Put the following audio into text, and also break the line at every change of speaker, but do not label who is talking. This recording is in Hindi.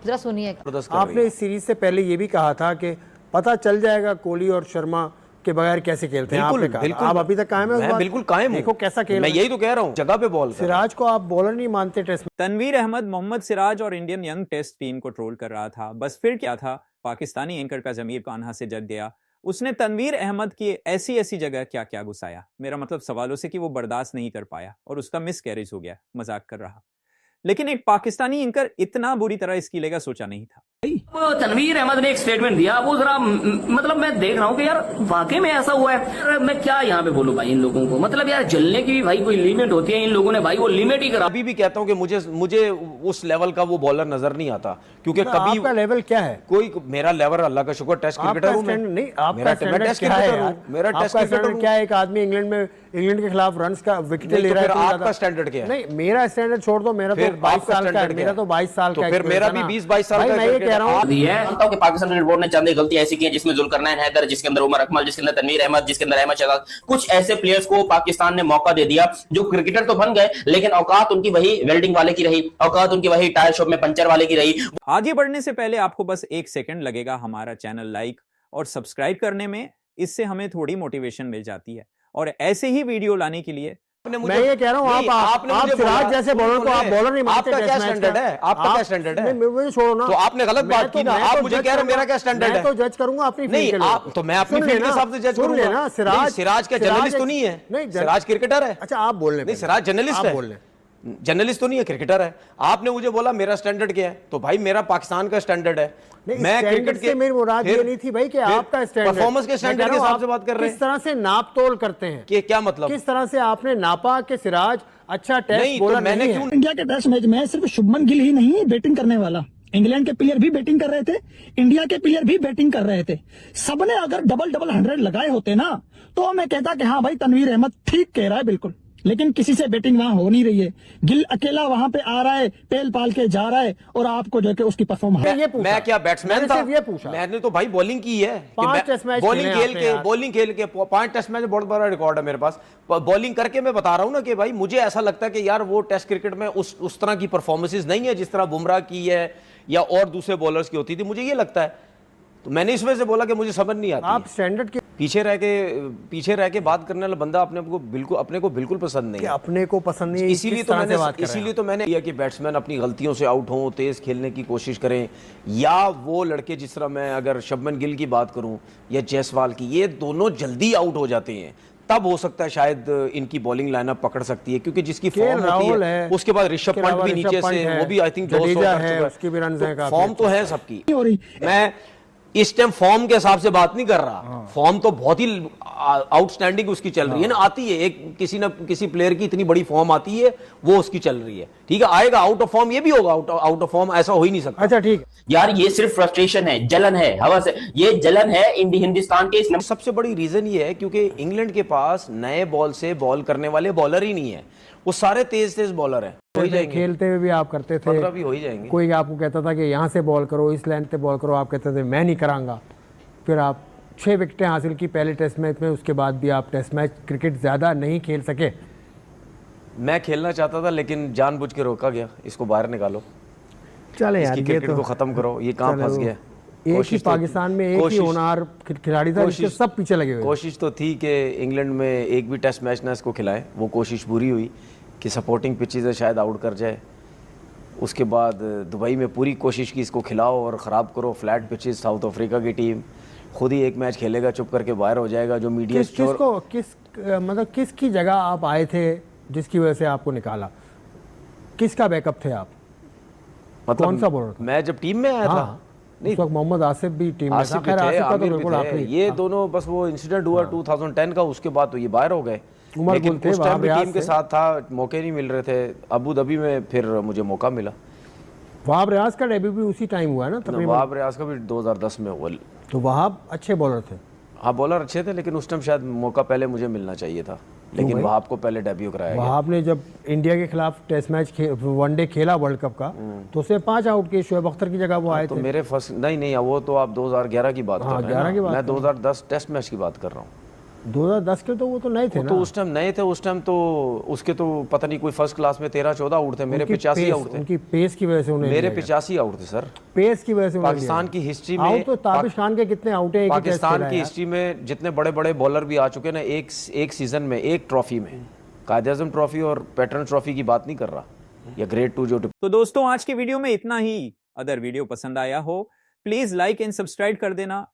जरा सुनिए।
आपने इस सीरीज से पहले ये भी कहा था कि पता चल जाएगा कोहली और शर्मा के बगैर कैसे खेलते हैं। आपने कहा आप अभी तक कायम है?
मैं बिल्कुल कायम हूं।
देखो कैसा खेल,
मैं यही तो कह रहा हूं, जगह पे बॉल।
सिराज को आप बॉलर नहीं मानते टेस्ट में?
तनवीर अहमद मोहम्मद सिराज और इंडियन यंग टेस्ट टीम को ट्रोल कर रहा था। बस फिर क्या था, पाकिस्तानी एंकर का जमीर कान्हा से जग गया। उसने तनवीर अहमद की ऐसी ऐसी जगह क्या क्या घुसाया, मेरा मतलब सवालों से, कि वो बर्दाश्त नहीं कर पाया और उसका मिस कैरेज हो गया। मजाक कर रहा, लेकिन एक पाकिस्तानी एंकर इतना बुरी तरह इसकी लेगा सोचा नहीं था।
तनवीर अहमद ने एक स्टेटमेंट दिया, वो जरा मतलब मैं देख रहा हूँ कि यार वाकई में ऐसा हुआ है। मैं क्या यहाँ पे बोलूँ भाई इन लोगों को, मतलब यार जलने की भी भाई कोई लिमिट होती है। इन लोगों ने भाई वो लिमिट ही करा।
अभी भी कहता हूँ कि मुझे उस लेवल का वो बॉलर नजर नहीं आता, क्योंकि कभी
आपका लेवल क्या है?
कोई मेरा लेवल अल्लाह का शुक्र टेस्ट क्रिकेटर हूं मैं।
नहीं, आपका स्टैंडर्ड क्या है यार?
मेरा टेस्ट क्रिकेटर
क्या है? एक आदमी इंग्लैंड के खिलाफ रन्स का विकेट ले रहा है,
आपका स्टैंडर्ड क्या है?
नहीं, मेरा स्टैंडर्ड छोड़ दो, मेरा तो 22 साल का है। मेरा तो 22 साल का है।
फिर मेरा भी 20-22 साल का है।
मैं ये कह रहा हूँ
कि पाकिस्तान क्रिकेट बोर्ड ने चंद गलती ऐसी की है जिसमें जुल्करनैन हैदर, जिसके अंदर उमर अकमल, जिसके अंदर तनवीर अहमद, जिसके अंदर अहमद शहजाद, कुछ ऐसे प्लेयर्स को पाकिस्तान ने मौका दे दिया जो क्रिकेटर तो बन गए, लेकिन औकात उनकी वही वेल्डिंग वाले की रही, औकात उनकी वही टायर शॉप में पंचर वाले की रही।
आगे बढ़ने से पहले आपको बस 1 सेकंड लगेगा हमारा चैनल लाइक और सब्सक्राइब करने में। इससे हमें थोड़ी मोटिवेशन मिल जाती है, और ऐसे ही वीडियो लाने के लिए
मैं ये कह रहा हूँ आप सिराज जैसे बॉलर को आप बॉलर नहीं मानते।
आपका क्या स्टैंडर्ड है? आपका क्या स्टैंडर्ड है?
मुझे छोड़ो ना,
तो आपने गलत बात की ना। आप मुझे कह रहे हो मेरा क्या स्टैंडर्ड है?
मैं तो जज करूंगा अपनी फील्ड के लिए।
नहीं, आप तो मैं अपनी फील्ड के हिसाब से जज करूंगा। सिराज क्या जर्नलिस्ट तो नहीं है? सिराज क्रिकेटर है।
अच्छा, आप बोल रहे हैं?
नहीं, सिराज जर्नलिस्ट है, जर्नलिस्ट तो नहीं है, क्रिकेटर है। आपने मुझे बोला मेरा स्टैंडर्ड क्या है, तो भाई मेरा पाकिस्तान का स्टैंडर्ड है। मैं क्रिकेट के
मेरी मुराद ये नहीं थी भाई कि आपका स्टैंडर्ड,
परफॉर्मेंस के स्टैंडर्ड के हिसाब से बात कर रहे हैं।
किस तरह से नाप तोल करते हैं,
कि क्या मतलब,
किस तरह से आपने नापा कि सिराज अच्छा टेस्ट बॉलर
मैंने
नहीं
क्यों?
है। इंडिया के टेस्ट मैच में सिर्फ शुभमन गिल ही नहीं बैटिंग करने वाला, इंग्लैंड के प्लेयर भी बैटिंग कर रहे थे, इंडिया के प्लेयर भी बैटिंग कर रहे थे। सबने अगर डबल 100 लगाए होते ना, तो मैं कहता कि हाँ भाई तनवीर अहमद ठीक कह रहा है बिल्कुल, लेकिन किसी से बैटिंग वहां हो नहीं रही है। गिल अकेला वहां पे आ रहा है, पेल पाल के जा रहा है, और आपको जो कि उसकी परफॉर्मेंस।
मैं क्या बैट्समैन था?
ये पूछा
मैंने तो भाई बॉलिंग की है।
5 टेस्ट मैच
बॉलिंग खेल के 5 टेस्ट मैच, बहुत बड़ा रिकॉर्ड है मेरे पास। बॉलिंग करके मैं बता रहा हूं ना कि भाई मुझे ऐसा लगता है कि यार वो टेस्ट क्रिकेट में उस तरह की परफॉर्मेंसेस नहीं है जिस तरह बुमराह की है या और दूसरे बॉलर्स की होती थी, मुझे ये लगता है। तो मैंने इस वजह से बोला कि मुझे समझ नहीं आता।
आप स्टैंडर्ड के
पीछे रह के बात करने वाला बंदा अपने को बिल्कुल पसंद नहीं है।
अपने को पसंद नहीं है,
इसीलिए तो मैंने किया कि बैट्समैन अपनी गलतियों से आउट हों, तेज खेलने की कोशिश करें, या वो लड़के जिस तरह मैं अगर शुभमन गिल की बात करूं या जायसवाल की, ये दोनों जल्दी आउट हो जाते हैं, तब हो सकता है शायद इनकी बॉलिंग लाइनअप पकड़ सकती है, क्योंकि जिसकी फॉर्म होती है। उसके बाद ऋषभ पंत भी नीचे से, वो भी आई थिंक 200 फॉर्म तो है सबकी। मैं इस टाइम फॉर्म के हिसाब से बात नहीं कर रहा, फॉर्म तो बहुत ही आउटस्टैंडिंग उसकी चल रही है ना, आती है एक किसी प्लेयर की इतनी बड़ी फॉर्म आती है, वो उसकी चल रही है, ठीक है। आएगा आउट ऑफ फॉर्म, ये भी होगा आउट ऑफ फॉर्म, ऐसा हो ही नहीं सकता।
अच्छा ठीक
यार, ये सिर्फ फ्रस्ट्रेशन है, जलन है हवा से, ये जलन है हिंदुस्तान के।
सबसे बड़ी रीजन ये है क्योंकि इंग्लैंड के पास नए बॉल से बॉल करने वाले बॉलर ही नहीं है, वो सारे तेज बॉलर हैं।
खेलते हुए भी आप करते थे,
15 भी हो ही जाएंगे।
कोई आपको कहता था कि यहाँ से बॉल करो, इस लेंथ पे बॉल करो, आप कहते थे मैं नहीं करांगा। फिर आप 6 विकेटें हासिल की पहले टेस्ट मैच में, उसके बाद भी आप टेस्ट मैच क्रिकेट ज्यादा नहीं खेल सके।
मैं खेलना चाहता था लेकिन जानबूझ के रोका गया, इसको बाहर निकालो,
चले यार,
क्रिकेट को खत्म करो, ये कहाँ फंस गया।
एक ही पाकिस्तान में एक ही होनहार खिलाड़ी था जिसके सब पीछे लगे हुए।
कोशिश तो थी कि इंग्लैंड में एक भी टेस्ट मैच ना इसको खिलाए, वो कोशिश पूरी हुई कि सपोर्टिंग पिचेस से शायद आउट कर जाए। उसके बाद दुबई में पूरी कोशिश की इसको खिलाओ और ख़राब करो, फ्लैट पिचेस, साउथ अफ्रीका की टीम खुद ही एक मैच खेलेगा, चुप करके बाहर हो जाएगा। जो मीडिया
किसकी जगह आप आए थे जिसकी वजह से आपको निकाला, किसका बैकअप थे आप,
मतलब
कौन सा बॉलर?
मैं जब टीम में आया था,
नहीं उस वक्त मोहम्मद आसिफ भी टीम में था।
खैर आसिफ का तो बिल्कुल आखिरी, ये दोनों बस वो इंसिडेंट हुआ 2010 का, उसके बाद तो ये बाहर हो गए। लेकिन उस टाइम भी टीम के साथ था, मौके नहीं मिल रहे थे। अबू धाबी में फिर मुझे मौका मिला।
वहाब रियाज का डेब्यू भी उसी टाइम हुआ है ना तकरीबन?
वहाब रियाज का भी 2010 में हुआ।
तो वहाब अच्छे बॉलर थे?
हाँ, बॉलर अच्छे थे, लेकिन उस टाइम शायद मौका पहले मुझे मिलना चाहिए था, लेकिन वहाब को पहले डेब्यू कराया गया।
वहाब ने जब इंडिया के खिलाफ टेस्ट मैच वनडे खेला वर्ल्ड कप का, तो उसे 5 आउट किए, शोएब अख्तर की जगह वो आए
तो
थे।
मेरे फर्स्ट नहीं, वो तो आप 2011 की बात कर रहे हैं। मैं 2010 टेस्ट मैच की बात कर रहा हूँ।
2010 के तो वो तो नए थे
तो
ना।
उस टाइम नए थे, उस टाइम तो उसके तो पता नहीं कोई फर्स्ट क्लास में 13-14 आउट थे, मेरे 85 आउट थे।
उनकी पेस की वजह से उन्हें
मेरे
लिया गया।
85 आउट थे सर।
पेस की वजह से उन्हें
पाकिस्तान
लिया
की हिस्ट्री
गया।
में
आउट तो ताबिश खान के कितने आउट है, एक ही टेस्ट
पाकिस्तान
खेला
की
है।
हिस्ट्री में जितने बड़े बड़े बॉलर भी आ चुके हैं ना, एक सीजन में, एक ट्रॉफी में, कायद-ए-आज़म ट्रॉफी और पैटर्न ट्रॉफी की बात नहीं कर रहा, या ग्रेड 2 जो
तो दोस्तों आज की वीडियो में इतना ही। अगर वीडियो पसंद आया हो प्लीज लाइक एंड सब्सक्राइब कर देना।